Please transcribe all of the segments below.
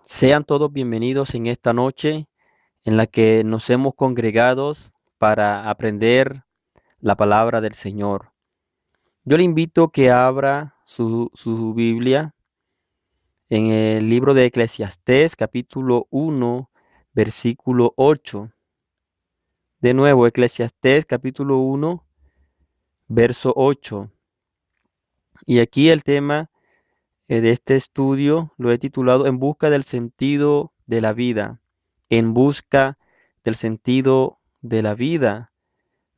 Sean todos bienvenidos en esta noche en la que nos hemos congregados para aprender la palabra del Señor. Yo le invito que abra su Biblia en el libro de Eclesiastés, capítulo 1, versículo 8. De nuevo, Eclesiastés, capítulo 1, verso 8. Y aquí el tema de este estudio lo he titulado En busca del sentido de la vida. En busca del sentido de la vida.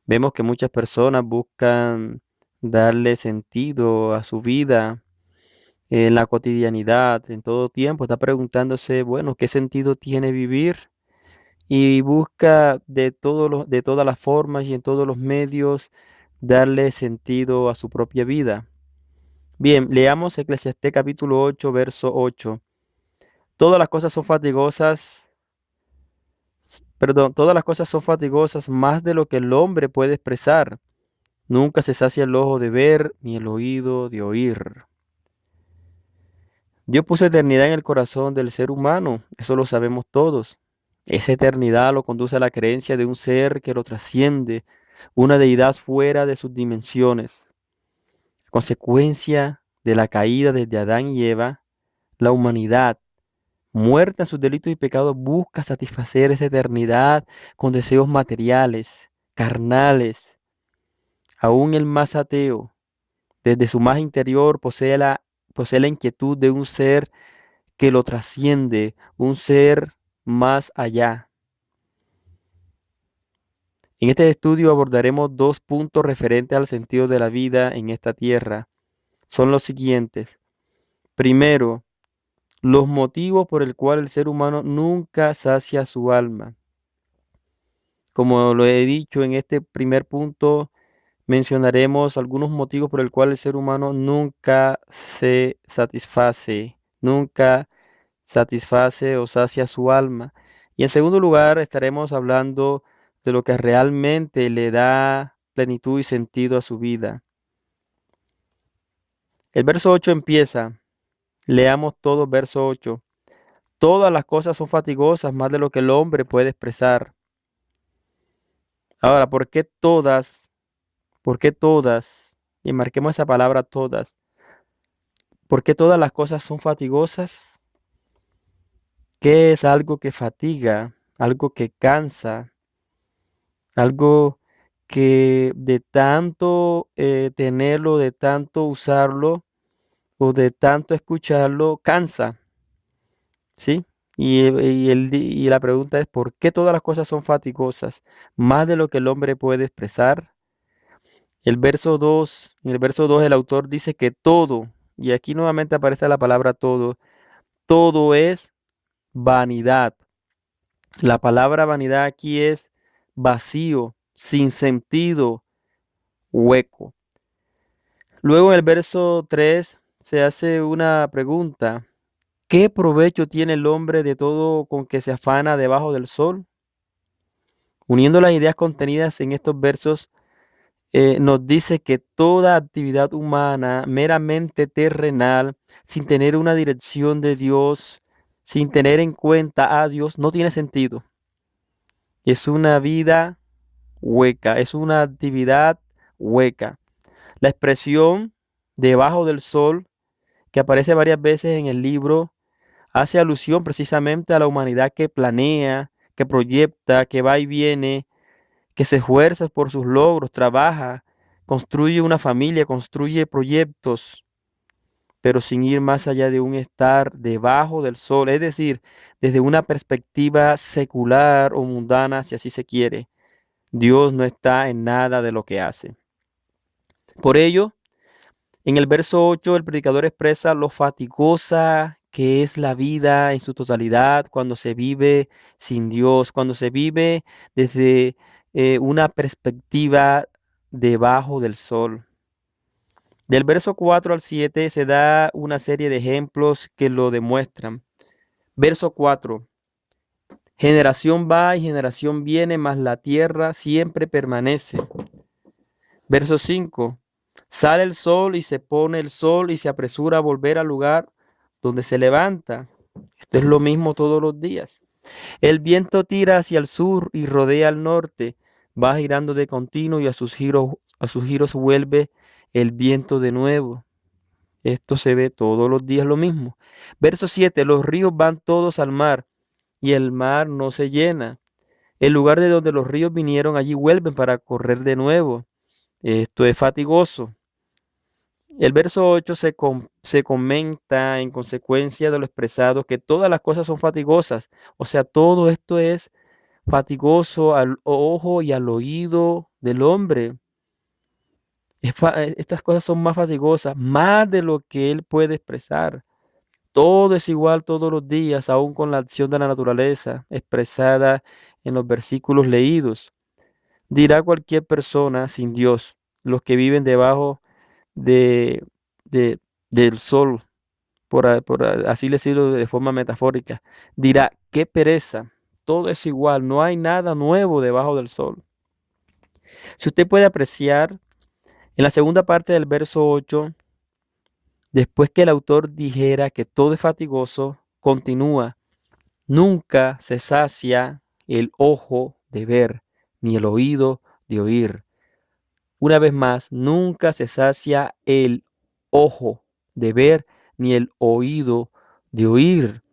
Vemos que muchas personas buscan darle sentido a su vida en la cotidianidad, en todo tiempo. Está preguntándose, bueno, ¿qué sentido tiene vivir? Y busca de todas las formas y en todos los medios darle sentido a su propia vida. Bien, leamos Eclesiastés capítulo 8, verso 8. Todas las cosas son fatigosas, perdón, todas las cosas son fatigosas más de lo que el hombre puede expresar. Nunca se sacia el ojo de ver ni el oído de oír. Dios puso eternidad en el corazón del ser humano, eso lo sabemos todos. Esa eternidad lo conduce a la creencia de un ser que lo trasciende, una deidad fuera de sus dimensiones. A consecuencia de la caída desde Adán y Eva, la humanidad, muerta en sus delitos y pecados, busca satisfacer esa eternidad con deseos materiales, carnales. Aún el más ateo, desde su más interior, posee la inquietud de un ser que lo trasciende, un ser más allá. En este estudio abordaremos dos puntos referentes al sentido de la vida en esta tierra. Son los siguientes. Primero, los motivos por el cual el ser humano nunca sacia su alma. Como lo he dicho en este primer punto, mencionaremos algunos motivos por el cual el ser humano nunca se satisface, nunca satisface o sacia su alma. Y en segundo lugar, estaremos hablando de lo que realmente le da plenitud y sentido a su vida. El verso 8 empieza, leamos todo verso 8. Todas las cosas son fatigosas más de lo que el hombre puede expresar. Ahora, ¿por qué todas? ¿Por qué todas? Y marquemos esa palabra todas. ¿Por qué todas las cosas son fatigosas? ¿Qué es algo que fatiga? Algo que cansa, algo que de tanto tenerlo, de tanto usarlo o de tanto escucharlo, cansa, ¿sí? Y la pregunta es, ¿por qué todas las cosas son fatigosas? Más de lo que el hombre puede expresar. En el verso 2 el autor dice que todo, y aquí nuevamente aparece la palabra todo es vanidad. La palabra vanidad aquí es vacío, sin sentido, hueco. Luego en el verso 3 se hace una pregunta. ¿Qué provecho tiene el hombre de todo con que se afana debajo del sol? Uniendo las ideas contenidas en estos versos, nos dice que toda actividad humana meramente terrenal, sin tener una dirección de Dios, sin tener en cuenta a Dios, no tiene sentido. Es una vida hueca, es una actividad hueca. La expresión debajo del sol, que aparece varias veces en el libro, hace alusión precisamente a la humanidad que planea, que proyecta, que va y viene, que se esfuerza por sus logros, trabaja, construye una familia, construye proyectos, pero sin ir más allá de un estar debajo del sol, es decir, desde una perspectiva secular o mundana, si así se quiere. Dios no está en nada de lo que hace. Por ello, en el verso 8 el predicador expresa lo fatigosa que es la vida en su totalidad cuando se vive sin Dios, cuando se vive desde una perspectiva debajo del sol. Del verso 4 al 7 se da una serie de ejemplos que lo demuestran. Verso 4. Generación va y generación viene, mas la tierra siempre permanece. Verso 5. Sale el sol y se pone el sol y se apresura a volver al lugar donde se levanta. Esto es lo mismo todos los días. El viento tira hacia el sur y rodea al norte, va girando de continuo y a sus giros vuelve el viento de nuevo. Esto se ve todos los días lo mismo. Verso 7. Los ríos van todos al mar y el mar no se llena. El lugar de donde los ríos vinieron, allí vuelven para correr de nuevo. Esto es fatigoso. El verso 8 se comenta en consecuencia de lo expresado que todas las cosas son fatigosas. O sea, todo esto es fatigoso al ojo y al oído del hombre. Estas cosas son más fatigosas, más de lo que él puede expresar. Todo es igual todos los días, aún con la acción de la naturaleza expresada en los versículos leídos. Dirá cualquier persona sin Dios, los que viven debajo de, de- del sol, así decirlo de forma metafórica, dirá, qué pereza, todo es igual, no hay nada nuevo debajo del sol. Si usted puede apreciar, en la segunda parte del verso 8, después que el autor dijera que todo es fatigoso, continúa, nunca se sacia el ojo de ver, ni el oído de oír. Una vez más, nunca se sacia el ojo de ver, ni el oído de oír.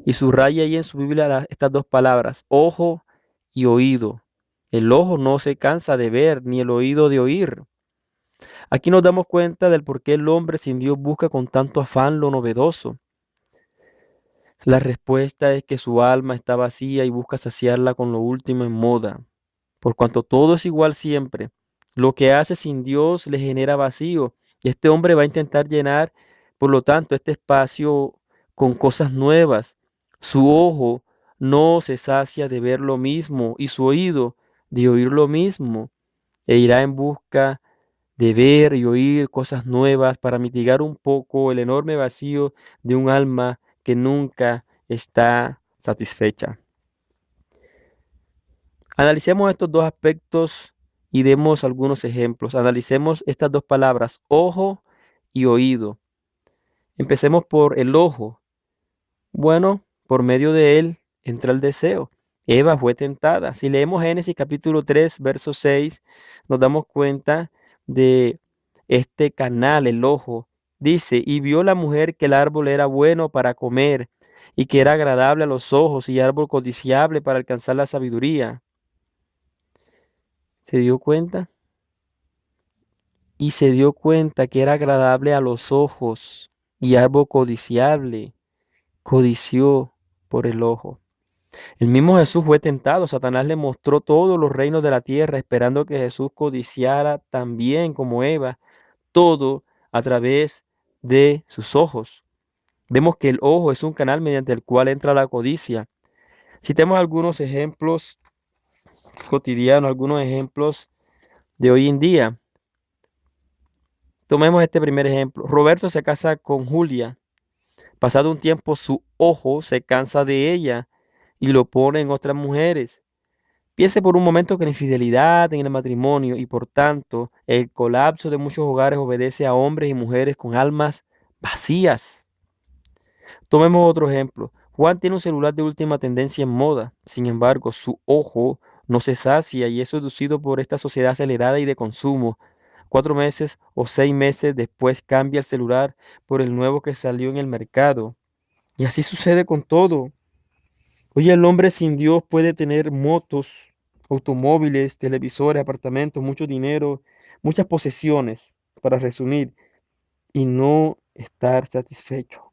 Y subraya ahí en su Biblia estas dos palabras, ojo y oído. El ojo no se cansa de ver, ni el oído de oír. Aquí nos damos cuenta del por qué el hombre sin Dios busca con tanto afán lo novedoso. La respuesta es que su alma está vacía y busca saciarla con lo último en moda. Por cuanto todo es igual siempre, lo que hace sin Dios le genera vacío. Y este hombre va a intentar llenar, por lo tanto, este espacio con cosas nuevas. Su ojo no se sacia de ver lo mismo y su oído de oír lo mismo. E irá en busca de ver y oír cosas nuevas para mitigar un poco el enorme vacío de un alma que nunca está satisfecha. Analicemos estos dos aspectos y demos algunos ejemplos. Analicemos estas dos palabras, ojo y oído. Empecemos por el ojo. Bueno, por medio de él entra el deseo. Eva fue tentada. Si leemos Génesis capítulo 3, verso 6, nos damos cuenta de este canal, el ojo. Dice, y vio la mujer que el árbol era bueno para comer y que era agradable a los ojos y árbol codiciable para alcanzar la sabiduría. ¿Se dio cuenta? Y se dio cuenta que era agradable a los ojos y árbol codiciable. Codició por el ojo. El mismo Jesús fue tentado. Satanás le mostró todos los reinos de la tierra, esperando que Jesús codiciara también como Eva, todo a través de sus ojos. Vemos que el ojo es un canal mediante el cual entra la codicia. Citemos algunos ejemplos cotidianos, algunos ejemplos de hoy en día. Tomemos este primer ejemplo. Roberto se casa con Julia. Pasado un tiempo, su ojo se cansa de ella y lo pone en otras mujeres. Piense por un momento que la infidelidad en el matrimonio y por tanto el colapso de muchos hogares obedece a hombres y mujeres con almas vacías. Tomemos otro ejemplo. Juan tiene un celular de última tendencia en moda. Sin embargo, su ojo no se sacia y es seducido por esta sociedad acelerada y de consumo. 4 meses o 6 meses después cambia el celular por el nuevo que salió en el mercado. Y así sucede con todo. Oye, el hombre sin Dios puede tener motos, automóviles, televisores, apartamentos, mucho dinero, muchas posesiones, para resumir, y no estar satisfecho.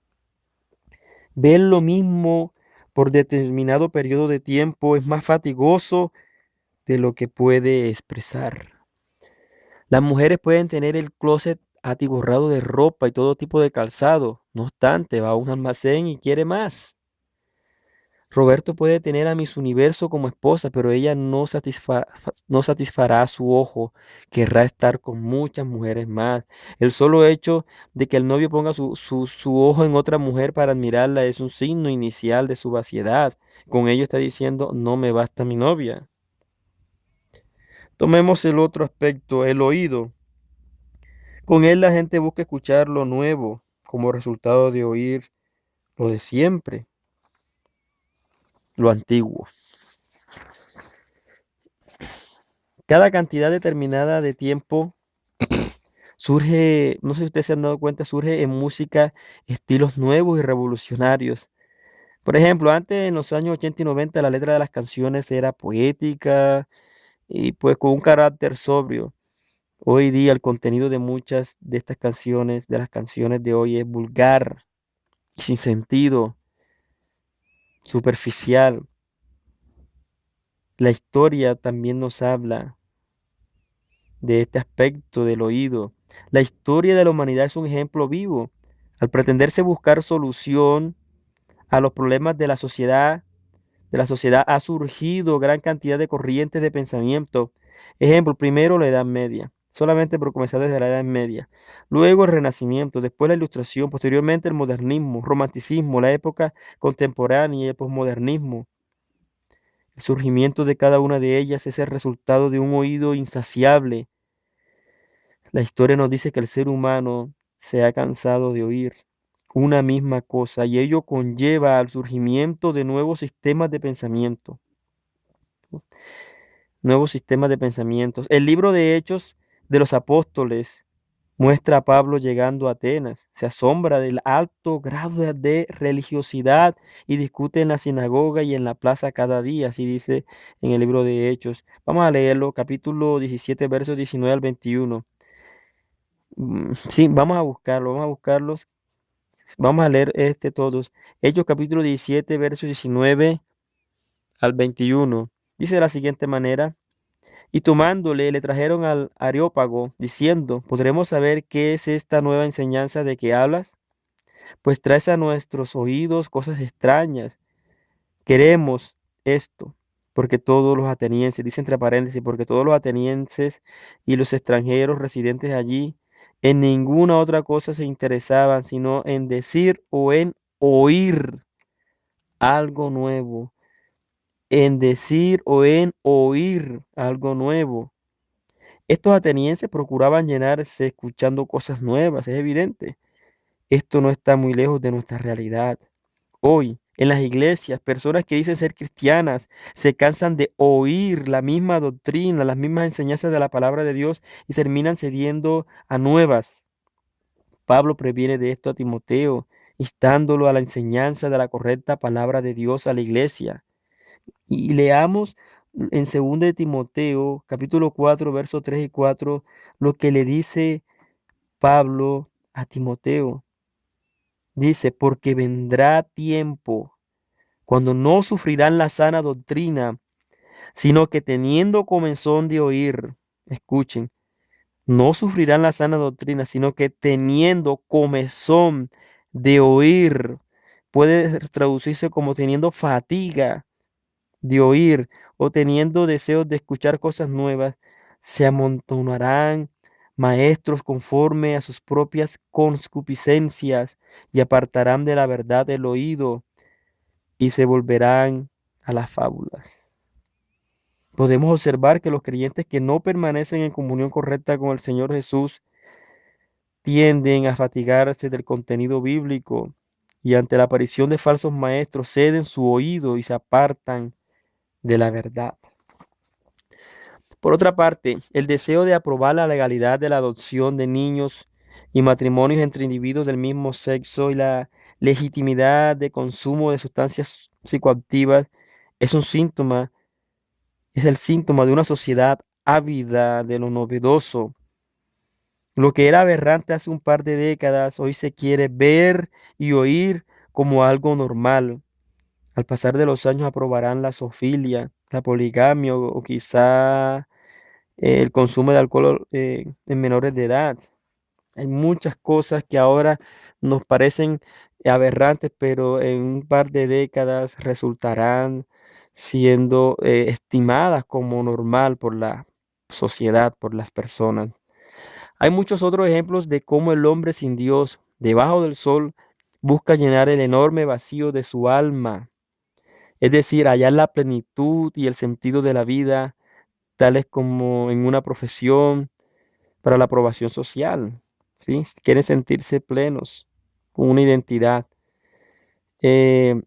Ver lo mismo por determinado periodo de tiempo es más fatigoso de lo que puede expresar. Las mujeres pueden tener el closet atiborrado de ropa y todo tipo de calzado. No obstante, va a un almacén y quiere más. Roberto puede tener a Miss Universo como esposa, pero ella no satisfará su ojo. Querrá estar con muchas mujeres más. El solo hecho de que el novio ponga su ojo en otra mujer para admirarla es un signo inicial de su vaciedad. Con ello está diciendo, no me basta mi novia. Tomemos el otro aspecto, el oído. Con él la gente busca escuchar lo nuevo como resultado de oír lo de siempre. lo antiguo. Cada cantidad determinada de tiempo surge, no sé si ustedes se han dado cuenta, surge en música estilos nuevos y revolucionarios. Por ejemplo, antes en los años 80 y 90 la letra de las canciones era poética y pues con un carácter sobrio. Hoy día el contenido de muchas de estas canciones, de las canciones de hoy, es vulgar y sin sentido, superficial. La historia también nos habla de este aspecto del oído. La historia de la humanidad es un ejemplo vivo. Al pretenderse buscar solución a los problemas de la sociedad ha surgido gran cantidad de corrientes de pensamiento. Ejemplo, primero la Edad Media, solamente por comenzar desde la Edad Media. Luego el Renacimiento, después la Ilustración, posteriormente el modernismo, romanticismo, la época contemporánea y el posmodernismo. El surgimiento de cada una de ellas es el resultado de un oído insaciable. La historia nos dice que el ser humano se ha cansado de oír una misma cosa y ello conlleva al surgimiento de nuevos sistemas de pensamiento, nuevos sistemas de pensamientos. El libro de Hechos de los Apóstoles muestra a Pablo llegando a Atenas, se asombra del alto grado de religiosidad y discute en la sinagoga y en la plaza cada día, así dice en el libro de Hechos. Vamos a leerlo, capítulo 17, versos 19 al 21. Sí, vamos a buscarlos, vamos a leer este todos. Hechos capítulo 17, versos 19 al 21. Dice de la siguiente manera, y tomándole le trajeron al Areópago, diciendo, ¿podremos saber qué es esta nueva enseñanza de que hablas? Pues traes a nuestros oídos cosas extrañas. Queremos esto, porque todos los atenienses, dice entre paréntesis, porque todos los atenienses y los extranjeros residentes allí en ninguna otra cosa se interesaban, sino en decir o en oír algo nuevo, en decir o en oír algo nuevo. Estos atenienses procuraban llenarse escuchando cosas nuevas, es evidente. Esto no está muy lejos de nuestra realidad. Hoy, en las iglesias, personas que dicen ser cristianas se cansan de oír la misma doctrina, las mismas enseñanzas de la palabra de Dios y terminan cediendo a nuevas. Pablo previene de esto a Timoteo, instándolo a la enseñanza de la correcta palabra de Dios a la iglesia. Y leamos en 2 de Timoteo, capítulo 4, versos 3 y 4, lo que le dice Pablo a Timoteo. Dice, porque vendrá tiempo cuando no sufrirán la sana doctrina, sino que teniendo comezón de oír, escuchen, no sufrirán la sana doctrina, sino que teniendo comezón de oír, puede traducirse como teniendo fatiga de oír o teniendo deseos de escuchar cosas nuevas, se amontonarán maestros conforme a sus propias concupiscencias y apartarán de la verdad el oído y se volverán a las fábulas. Podemos observar que los creyentes que no permanecen en comunión correcta con el Señor Jesús tienden a fatigarse del contenido bíblico y ante la aparición de falsos maestros ceden su oído y se apartan de la verdad. Por otra parte, el deseo de aprobar la legalidad de la adopción de niños y matrimonios entre individuos del mismo sexo y la legitimidad de consumo de sustancias psicoactivas es un síntoma, es el síntoma de una sociedad ávida de lo novedoso. Lo que era aberrante hace un par de décadas, hoy se quiere ver y oír como algo normal. Al pasar de los años aprobarán la zoofilia, la poligamia o quizá el consumo de alcohol en menores de edad. Hay muchas cosas que ahora nos parecen aberrantes, pero en un par de décadas resultarán siendo estimadas como normal por la sociedad, por las personas. Hay muchos otros ejemplos de cómo el hombre sin Dios, debajo del sol, busca llenar el enorme vacío de su alma, es decir, hallar la plenitud y el sentido de la vida, tales como en una profesión, para la aprobación social, ¿sí? Quieren sentirse plenos, con una identidad. Eh,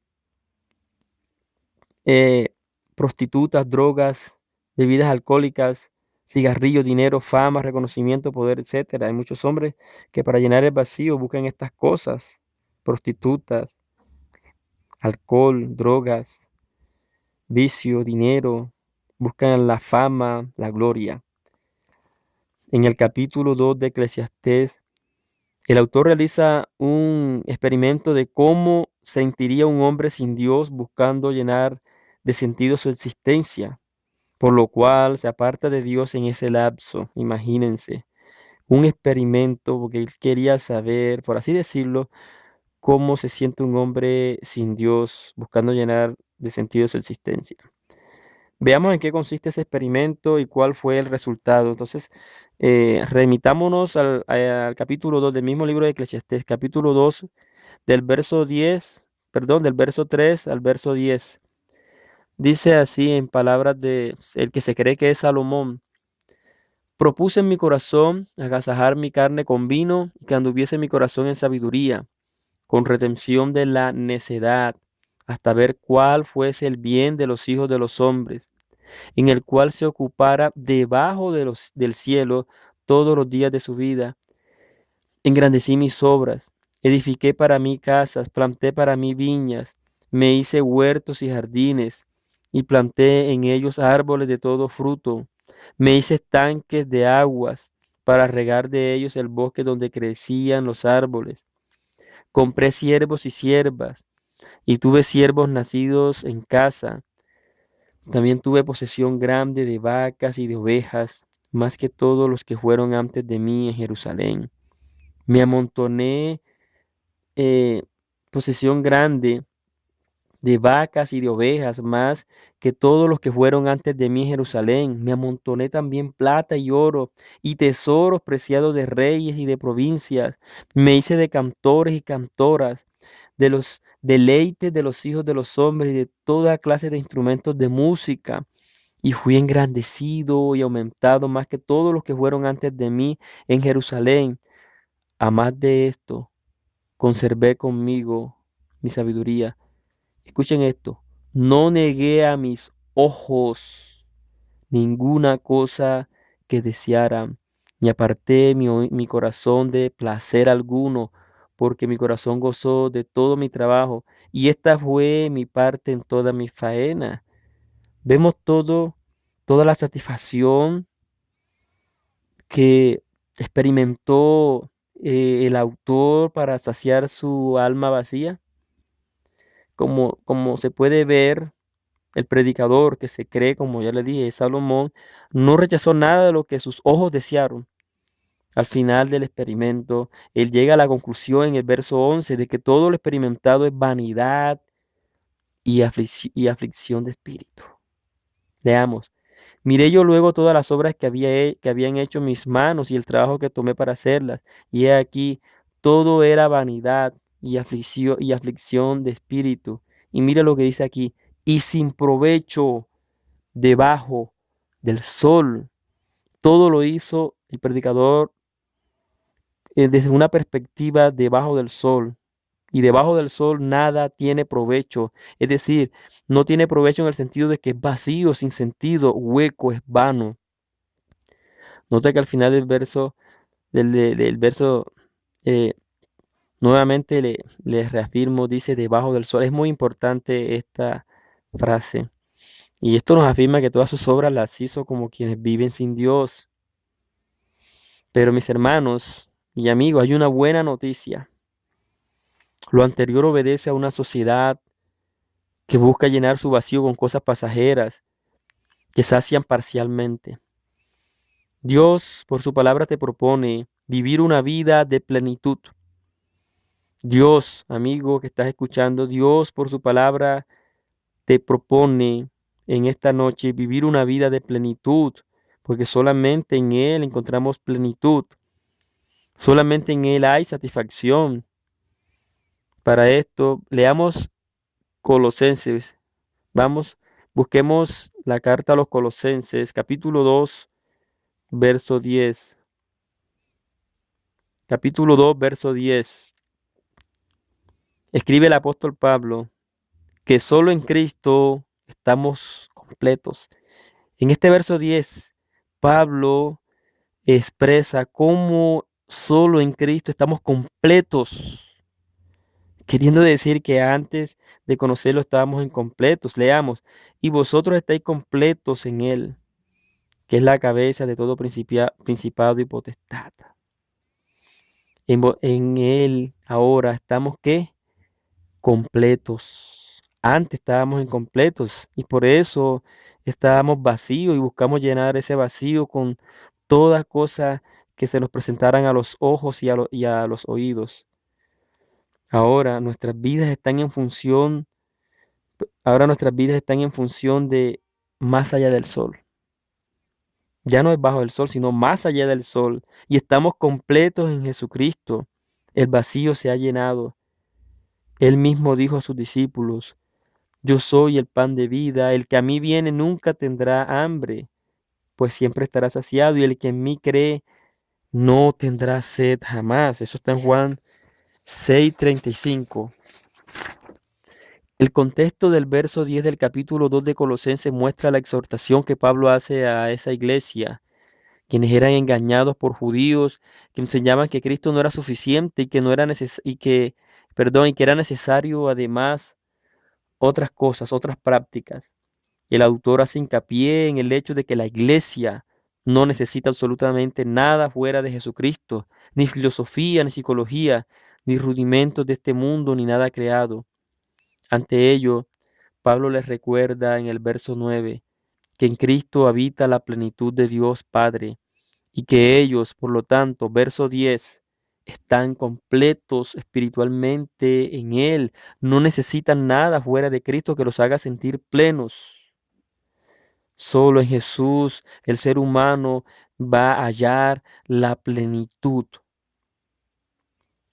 eh, prostitutas, drogas, bebidas alcohólicas, cigarrillos, dinero, fama, reconocimiento, poder, etcétera. Hay muchos hombres que para llenar el vacío buscan estas cosas, prostitutas, alcohol, drogas, vicio, dinero, buscan la fama, la gloria. En el capítulo 2 de Eclesiastés, el autor realiza un experimento de cómo sentiría un hombre sin Dios buscando llenar de sentido su existencia, por lo cual se aparta de Dios en ese lapso. Imagínense, un experimento porque él quería saber, por así decirlo, cómo se siente un hombre sin Dios buscando llenar de sentido su existencia. Veamos en qué consiste ese experimento y cuál fue el resultado. Entonces, remitámonos al capítulo 2 del mismo libro de Eclesiastés, capítulo 2 del verso 10, perdón, del verso 3 al verso 10. Dice así en palabras de el que se cree que es Salomón: propuse en mi corazón agasajar mi carne con vino y que anduviese mi corazón en sabiduría, con retención de la necedad, hasta ver cuál fuese el bien de los hijos de los hombres, en el cual se ocupara debajo del cielo todos los días de su vida. Engrandecí mis obras, edifiqué para mí casas, planté para mí viñas, me hice huertos y jardines, y planté en ellos árboles de todo fruto. Me hice estanques de aguas para regar de ellos el bosque donde crecían los árboles. Compré siervos y siervas, y tuve siervos nacidos en casa. También tuve posesión grande de vacas y de ovejas, más que todos los que fueron antes de mí en Jerusalén. Me amontoné eh, posesión grande de vacas y de ovejas, más que todos los que fueron antes de mí en Jerusalén. Me amontoné también plata y oro y tesoros preciados de reyes y de provincias. Me hice de cantores y cantoras, de los deleites de los hijos de los hombres y de toda clase de instrumentos de música. Y fui engrandecido y aumentado más que todos los que fueron antes de mí en Jerusalén. A más de esto, conservé conmigo mi sabiduría. Escuchen esto, no negué a mis ojos ninguna cosa que desearan, ni aparté mi corazón de placer alguno, porque mi corazón gozó de todo mi trabajo, y esta fue mi parte en toda mi faena. Vemos toda la satisfacción que experimentó el autor para saciar su alma vacía. Como se puede ver, el predicador que se cree, como ya le dije, Salomón, no rechazó nada de lo que sus ojos desearon. Al final del experimento, él llega a la conclusión en el verso 11 de que todo lo experimentado es vanidad y aflicción de espíritu. Leamos. Miré yo luego todas las obras que habían hecho mis manos y el trabajo que tomé para hacerlas. Y he aquí, todo era vanidad y aflicción de espíritu. Y mire lo que dice aquí. Y sin provecho debajo del sol. Todo lo hizo el predicador desde una perspectiva debajo del sol. Y debajo del sol nada tiene provecho. Es decir, no tiene provecho en el sentido de que es vacío, sin sentido, hueco, es vano. Nota que al final del verso, del verso, eh, nuevamente le reafirmo, dice debajo del sol. Es muy importante esta frase. Y esto nos afirma que todas sus obras las hizo como quienes viven sin Dios. Pero mis hermanos y amigos, hay una buena noticia. Lo anterior obedece a una sociedad que busca llenar su vacío con cosas pasajeras que sacian parcialmente. Dios, por su palabra, te propone vivir una vida de plenitud. Dios, amigo que estás escuchando, Dios, por su palabra, te propone en esta noche vivir una vida de plenitud, porque solamente en Él encontramos plenitud. Solamente en Él hay satisfacción. Para esto, leamos Colosenses. Vamos, busquemos la carta a los Colosenses, capítulo 2, verso 10. Capítulo 2, verso 10. Escribe el apóstol Pablo que solo en Cristo estamos completos. En este verso 10, Pablo expresa cómo solo en Cristo estamos completos, queriendo decir que antes de conocerlo estábamos incompletos. Leamos, y vosotros estáis completos en Él, que es la cabeza de todo principado y potestad. En Él ahora estamos, ¿qué? Completos. Antes estábamos incompletos y por eso estábamos vacíos y buscamos llenar ese vacío con todas cosas que se nos presentaran a los ojos y a los oídos. Ahora nuestras vidas están en función, ahora nuestras vidas están en función de más allá del sol. Ya no es bajo el sol, sino más allá del sol. Y estamos completos en Jesucristo. El vacío se ha llenado. Él mismo dijo a sus discípulos, yo soy el pan de vida, el que a mí viene nunca tendrá hambre, pues siempre estará saciado, y el que en mí cree no tendrá sed jamás. Eso está en Juan 6:35. El contexto del verso 10 del capítulo 2 de Colosenses muestra la exhortación que Pablo hace a esa iglesia, quienes eran engañados por judíos, que enseñaban que Cristo no era suficiente y que no era y que era necesario además otras cosas, otras prácticas. El autor hace hincapié en el hecho de que la iglesia no necesita absolutamente nada fuera de Jesucristo, ni filosofía, ni psicología, ni rudimentos de este mundo, ni nada creado. Ante ello, Pablo les recuerda en el verso 9 que en Cristo habita la plenitud de Dios Padre y que ellos, por lo tanto, verso 10, están completos espiritualmente en Él, no necesitan nada fuera de Cristo que los haga sentir plenos. Solo en Jesús el ser humano va a hallar la plenitud.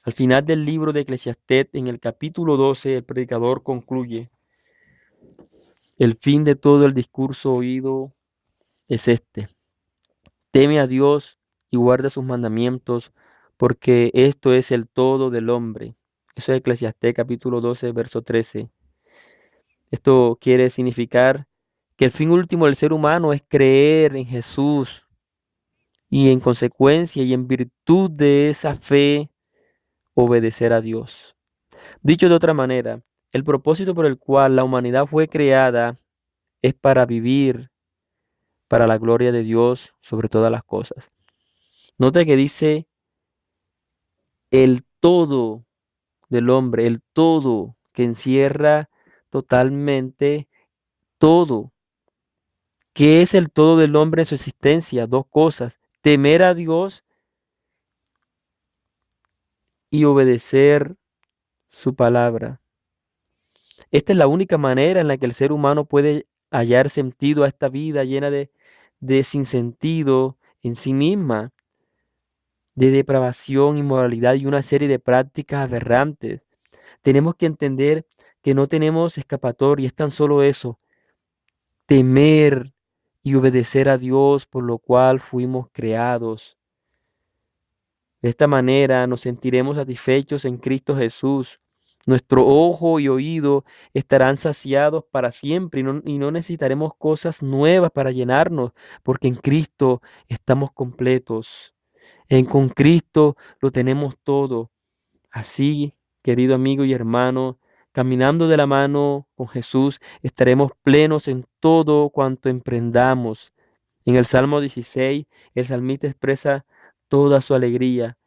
Al final del libro de Eclesiastés, en el capítulo 12, el predicador concluye, el fin de todo el discurso oído es este, teme a Dios y guarda sus mandamientos, porque esto es el todo del hombre. Eso es Eclesiastés capítulo 12, verso 13. Esto quiere significar que el fin último del ser humano es creer en Jesús y en consecuencia y en virtud de esa fe obedecer a Dios. Dicho de otra manera, el propósito por el cual la humanidad fue creada es para vivir para la gloria de Dios sobre todas las cosas. Nota que dice el todo del hombre, el todo que encierra totalmente todo. ¿Qué es el todo del hombre en su existencia? Dos cosas, temer a Dios y obedecer su palabra. Esta es la única manera en la que el ser humano puede hallar sentido a esta vida llena de sinsentido en sí misma, de depravación, inmoralidad y una serie de prácticas aberrantes. Tenemos que entender que no tenemos escapatoria, es tan solo eso, temer y obedecer a Dios por lo cual fuimos creados. De esta manera nos sentiremos satisfechos en Cristo Jesús. Nuestro ojo y oído estarán saciados para siempre y no necesitaremos cosas nuevas para llenarnos, porque en Cristo estamos completos. Con Cristo lo tenemos todo. Así, querido amigo y hermano, caminando de la mano con Jesús, estaremos plenos en todo cuanto emprendamos. En el Salmo 16, el salmista expresa toda su alegría.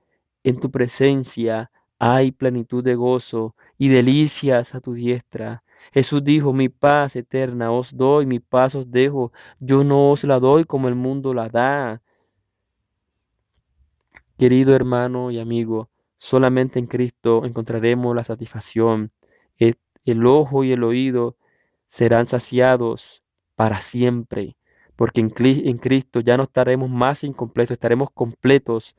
En tu presencia hay plenitud de gozo y delicias a tu diestra. Jesús dijo, mi paz eterna os doy, mi paz os dejo, yo no os la doy como el mundo la da. Querido hermano y amigo, solamente en Cristo encontraremos la satisfacción. El, el ojo y el oído serán saciados para siempre, porque en Cristo ya no estaremos más incompletos, estaremos completos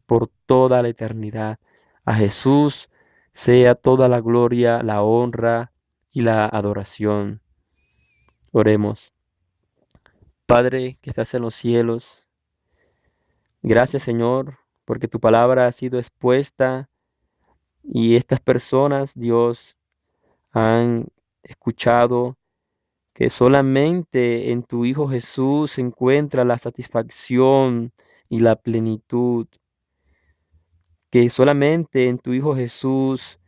por toda la eternidad. A Jesús sea toda la gloria, la honra y la adoración. Oremos. Padre que estás en los cielos, gracias Señor, porque tu palabra ha sido expuesta y estas personas, Dios, han escuchado que solamente en tu Hijo Jesús se encuentra la satisfacción y la plenitud, que solamente en tu Hijo Jesús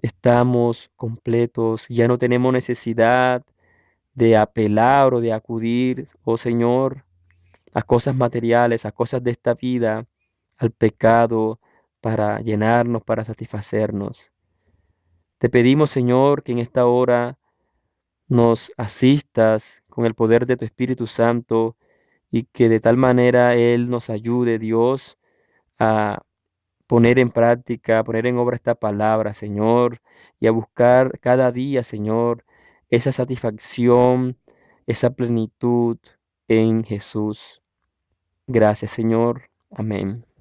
estamos completos, ya no tenemos necesidad de apelar o de acudir, oh Señor, a cosas materiales, a cosas de esta vida, al pecado, para llenarnos, para satisfacernos. Te pedimos, Señor, que en esta hora nos asistas con el poder de tu Espíritu Santo y que de tal manera Él nos ayude, Dios, a poner en práctica, a poner en obra esta palabra, Señor, y a buscar cada día, Señor, esa satisfacción, esa plenitud en Jesús. Gracias, Señor. Amén.